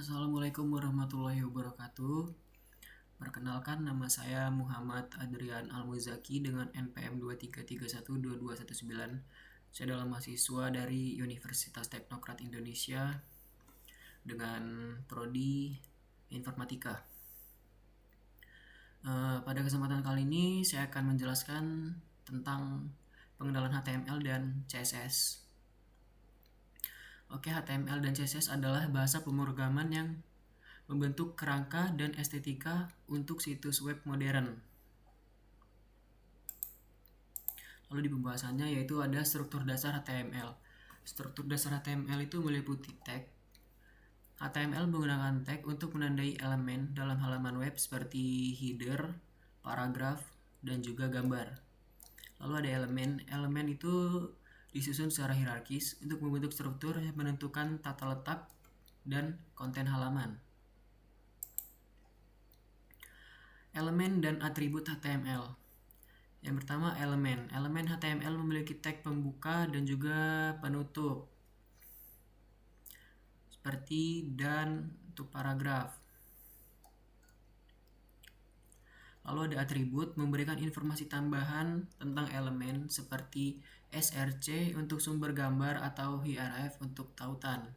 Assalamualaikum warahmatullahi wabarakatuh. Perkenalkan, nama saya Muhammad Adrian Almuzaki dengan NPM 233122119. Saya adalah mahasiswa dari Universitas Teknokrat Indonesia dengan prodi Informatika. Pada kesempatan kali ini saya akan menjelaskan tentang pengenalan HTML dan CSS. Oke, HTML dan CSS adalah bahasa pemrograman yang membentuk kerangka dan estetika untuk situs web modern. Lalu di pembahasannya yaitu ada struktur dasar HTML. Struktur dasar HTML itu meliputi tag. HTML menggunakan tag untuk menandai elemen dalam halaman web seperti header, paragraf, dan juga gambar. Lalu ada elemen. Elemen itu disusun secara hierarkis untuk membentuk struktur yang menentukan tata letak dan konten halaman. Elemen dan atribut HTML. Yang pertama, elemen. Elemen HTML memiliki tag pembuka dan juga penutup, seperti dan untuk paragraf. Lalu ada atribut, memberikan informasi tambahan tentang elemen seperti src untuk sumber gambar atau href untuk tautan.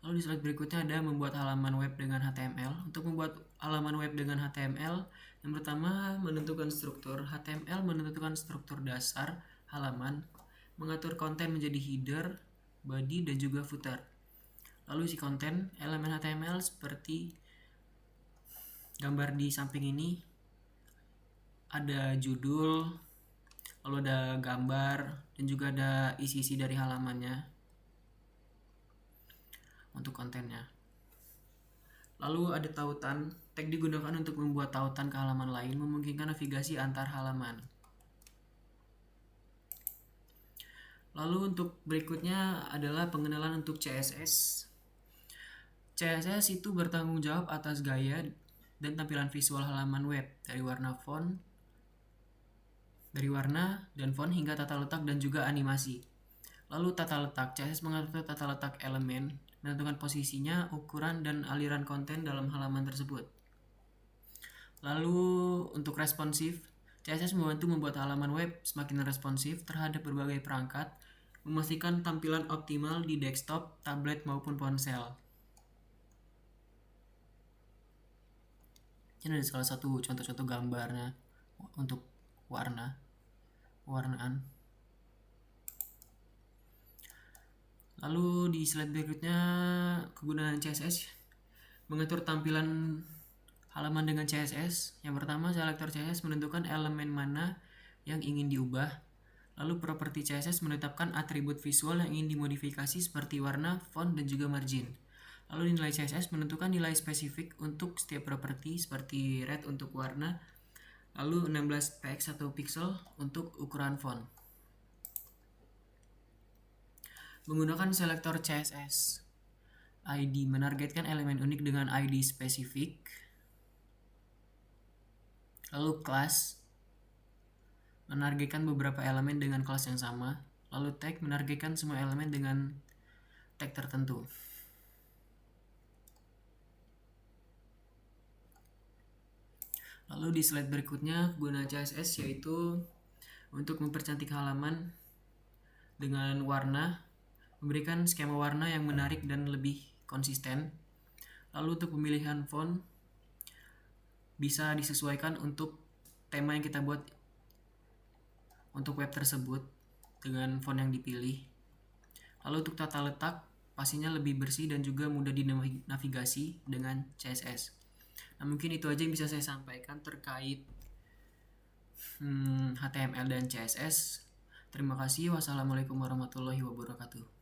Lalu di slide berikutnya ada membuat halaman web dengan HTML. Untuk membuat halaman web dengan HTML, yang pertama menentukan struktur. HTML menentukan struktur dasar halaman, mengatur konten menjadi header, body, dan juga footer. Lalu isi konten, elemen HTML seperti gambar di samping ini, ada judul, lalu ada gambar, dan juga ada isi-isi dari halamannya untuk kontennya. Lalu ada tautan. Tag digunakan untuk membuat tautan ke halaman lain, memungkinkan navigasi antar halaman. Lalu untuk berikutnya adalah pengenalan untuk CSS. CSS itu bertanggung jawab atas gaya dan tampilan visual halaman web dari warna dan font hingga tata letak dan juga animasi. Lalu tata letak. CSS mengatur tata letak elemen, menentukan posisinya, ukuran, dan aliran konten dalam halaman tersebut. Lalu untuk responsif, CSS membantu membuat halaman web semakin responsif terhadap berbagai perangkat, memastikan tampilan optimal di desktop, tablet, maupun ponsel. Ini ada salah satu contoh-contoh gambarnya untuk warnaan. Lalu di slide berikutnya, kegunaan CSS mengatur tampilan halaman dengan CSS. Yang pertama, selektor CSS menentukan elemen mana yang ingin diubah. Lalu properti CSS menetapkan atribut visual yang ingin dimodifikasi seperti warna, font, dan juga margin. Lalu nilai CSS menentukan nilai spesifik untuk setiap properti seperti red untuk warna, lalu 16 px atau pixel untuk ukuran font. Menggunakan selektor CSS, ID menargetkan elemen unik dengan ID spesifik. Lalu class menargetkan beberapa elemen dengan kelas yang sama. Lalu tag menargetkan semua elemen dengan tag tertentu. Lalu di slide berikutnya, kegunaan CSS yaitu untuk mempercantik halaman dengan warna, memberikan skema warna yang menarik dan lebih konsisten. Lalu untuk pemilihan font bisa disesuaikan untuk tema yang kita buat untuk web tersebut dengan font yang dipilih. Lalu untuk tata letak pastinya lebih bersih dan juga mudah dinavigasi dengan CSS. Nah, mungkin itu aja yang bisa saya sampaikan terkait HTML dan CSS. Terima kasih. Wassalamualaikum warahmatullahi wabarakatuh.